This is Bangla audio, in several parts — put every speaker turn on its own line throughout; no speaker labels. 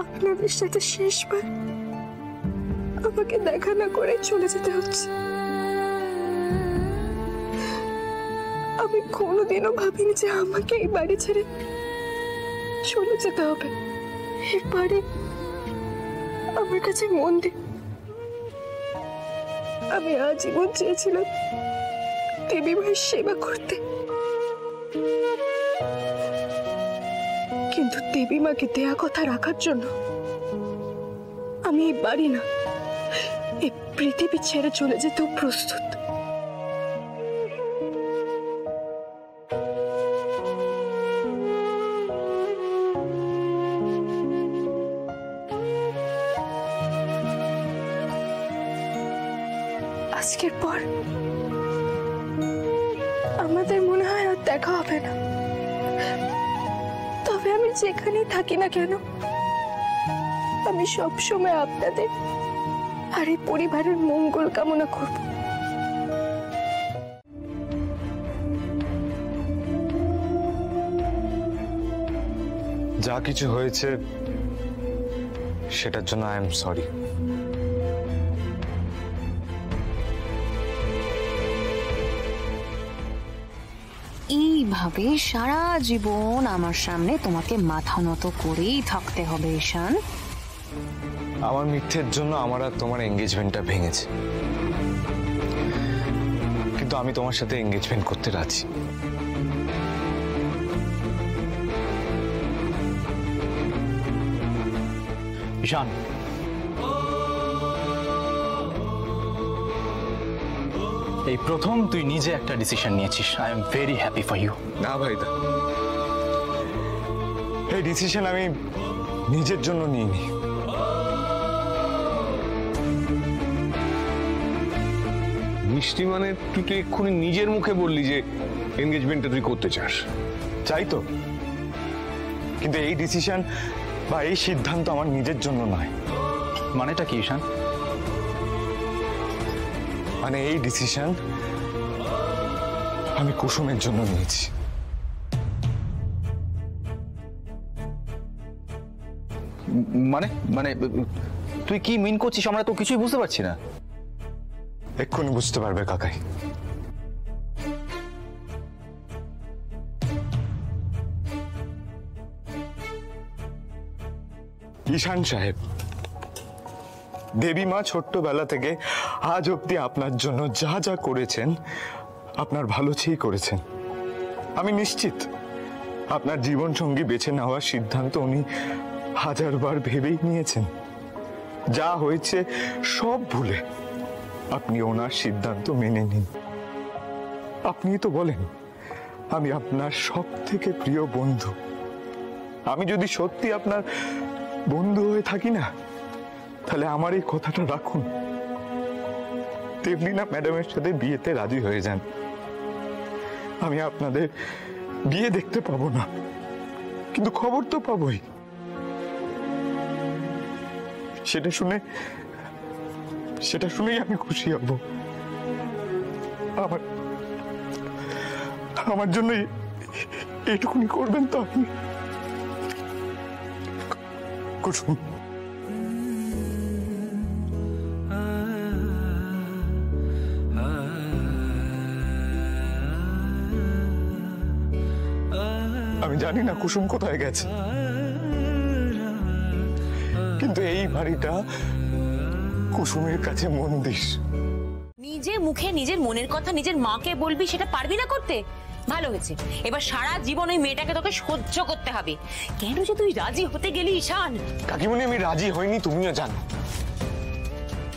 আপনাদের সাথে শেষবার আমাকে দেখা না করে চলে যেতে হচ্ছে। আমি কোনোদিনও ভাবিনি যে আমাকে এই বাড়ি ছেড়ে চলে যেতে হবে। এই বাড়ি আমার কাছে মন্দির। আমি আজীবন চেয়েছিলাম দেবী মায়ের সেবা করতে, কিন্তু দেবী মাকে দেয়া কথা রাখার জন্য আমি এই বাড়ি না, এই পৃথিবী ছেড়ে চলে যেতেও প্রস্তুত। আজকের পর আমাদের মনে হয় আর দেখা হবে না। তবে আমি যেখানেই থাকি না কেন, আমি সবসময় আপনাদের আর এই পরিবারের মঙ্গল কামনা করব।
যা কিছু হয়েছে সেটার জন্য আই এম সরি।
এইভাবে সারা জীবন আমার সামনে তোমাকে মাথা নত করেই থাকতে হবে ঈশান?
আমার মিথ্যের জন্য আমার আর তোমার এঙ্গেজমেন্টটা ভেঙেছে, কিন্তু আমি তোমার সাথে এঙ্গেজমেন্ট করতে রাজি।
ঈশান, এই প্রথম তুই নিজে একটা ডিসিশন নিয়েছিস। I am very happy for you.
না ভাইদা, এই ডিসিশন আমি নিজের জন্য নিইনি।
মিষ্টি মানে তুই তো এক্ষুনি নিজের মুখে বললি যে এনগেজমেন্টটা তুই করতে চাস।
চাই তো, কিন্তু এই ডিসিশন বা এই সিদ্ধান্ত আমার নিজের জন্য নয়।
মানেটা কি ঈশান?
মানে এই ডিসিশন আমি কুসুমের জন্য নিয়েছি।
মানে মানে তুই কি মিন করছিস? আমরা তো কিছুই বুঝতে পারছি না।
এক্ষুনি বুঝতে পারবে কাকাই। ঈশান সাহেব, দেবী মা ছোট্টবেলা থেকে আজ অব্দি আপনার জন্য যা যা করেছেন আপনার ভালো চেয়েই করেছেন। আমি নিশ্চিত আপনার জীবন সঙ্গী বেছে নেওয়ার সিদ্ধান্ত উনি হাজারবার ভেবেই নিয়েছেন। যা হয়েছে সব ভুলে আপনি ওনার সিদ্ধান্ত মেনে নিন। আপনি তো বলেন আমি আপনার সব থেকে প্রিয় বন্ধু। আমি যদি সত্যি আপনার বন্ধু হয়ে থাকি না, তাহলে আমার এই কথাটা রাখুন। দেবলীনা ম্যাডামের সাথে বিয়েতে রাজি হয়ে যান। আমি আপনাদের বিয়ে দেখতে পাবো না, কিন্তু খবর তো পাবোই। সেটা শুনেই আমি খুশি হব। আমার জন্য এইটুকুনি করবেন তো আপনি? কুসুম, আমি জানি না কুসুম কোথায় গেছে, কিন্তু এই বাড়িটা কুসুমের কাছে মন্দির।
নিজে মুখে নিজের মনের কথা নিজের মাকে বলবি, সেটা পারবি না করতে? ভালো হয়েছে, এবার সারা জীবন ওই মেয়েটাকে তোকে সহ্য করতে হবে। কেন যে তুই রাজি হতে গেলি ঈশান?
কাকিমণি, আমি রাজি হইনি, তুমিও জানো,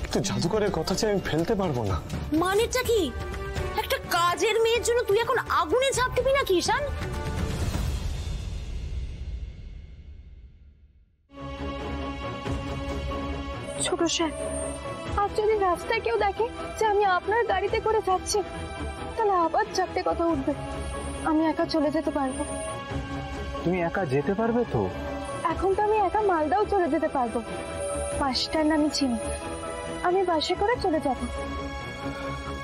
কিন্তু জাদুকরের কথা যে আমি ফেলতে পারবো না।
মানেটা কি? একটা কাজের মেয়ের জন্য তুই এখন আগুনে ঝাঁপ দিবি নাকি ঈশান?
ছোট স্যার, আজ যদি রাস্তায় কেউ দেখে যে আমি আপনার গাড়িতে করে যাচ্ছি, তাহলে আবার চারটে কথা উঠবে। আমি একা চলে যেতে পারবো।
তুমি একা যেতে পারবে তো?
এখন তো আমি একা মালদাও চলে যেতে পারবো। বাস স্ট্যান্ড আমি চিনি, আমি বাসে করে চলে যাব।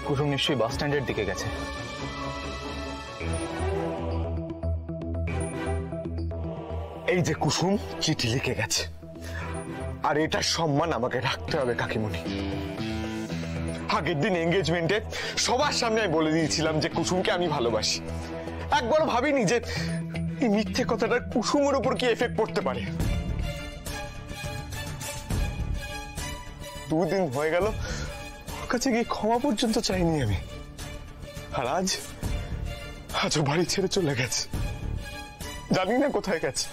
কুসুম নিশ্চয়ই বাস স্ট্যান্ডের দিকে গেছে।
এই যে কুসুম চিঠি লিখে গেছে, আর এটার সম্মান আমাকে রাখতে হবে কাকিমণি। আগের দিন এঙ্গেজমেন্টে সবার সামনে আমি বলে দিয়েছিলাম যে কুসুমকে আমি ভালোবাসি। একবারও ভাবিনি যে এই মিথ্যে কথাটা কুসুমের উপর কি এফেক্ট পড়তে পারে। 2 দিন হয়ে গেল, ওর কাছে গিয়ে ক্ষমা পর্যন্ত চাইনি আমি। আর আজও বাড়ি ছেড়ে চলে গেছে, জানি না কোথায় গেছে।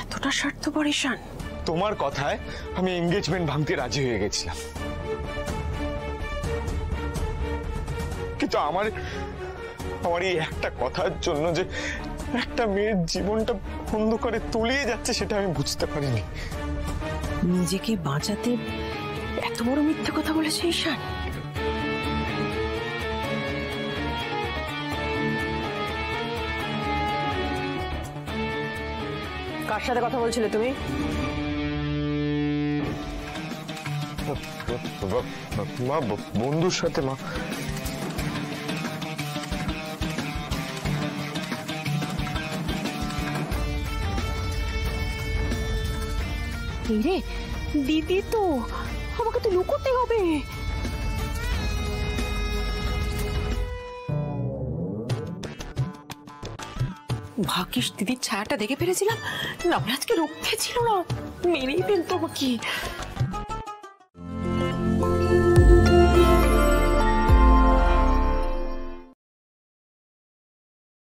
এতটা স্বার্থপর ঈশান?
তোমার কথায় আমি এঙ্গেজমেন্ট ভাঙতে রাজি হয়ে গেছিলাম, কিন্তু আমার এই একটা কথার জন্য যে একটা মেয়ের জীবনটা অন্ধকারে তলিয়ে যাচ্ছে সেটা আমি বুঝতে পারিনি।
নিজেকে বাঁচাতে এত বড় মিথ্যে কথা বলেছে ঈশান? কার সাথে কথা বলছিলে তুমি?
মা, বন্ধুর সাথে। মা,
এই রে দিদি, তো আমাকে তো লুকোতে হবে। ভাগ্যিস দিদির ছায়াটা দেখে ফেলেছিলাম, না আজকে রক্ষে ছিল না, মেরেই ফেলতো আমাকে।